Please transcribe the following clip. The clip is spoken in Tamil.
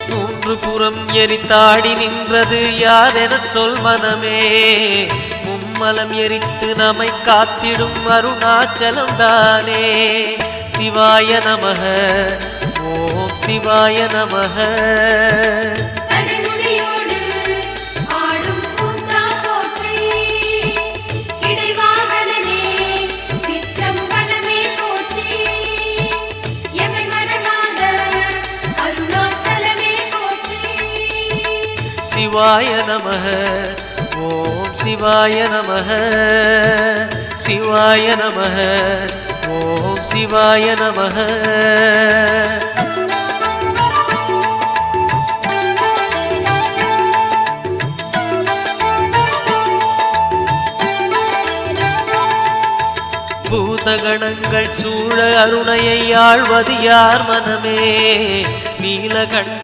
மூன்று புறம் எரித்தாடி நின்றது யாரென சொல் மனமே. மும்மலம் எரித்து நம்மை காத்திடும் அருணாச்சலம் தானே. சிவாய நமக ஓம் சிவாய நமக. சிவாய நமக ஓம் சிவாய நமக. சிவாய நமக ஓம் சிவாய நமக. பூதகணங்கள் சூழ அருணையை ஆழ்வது யார் மனமே. நீலகண்ட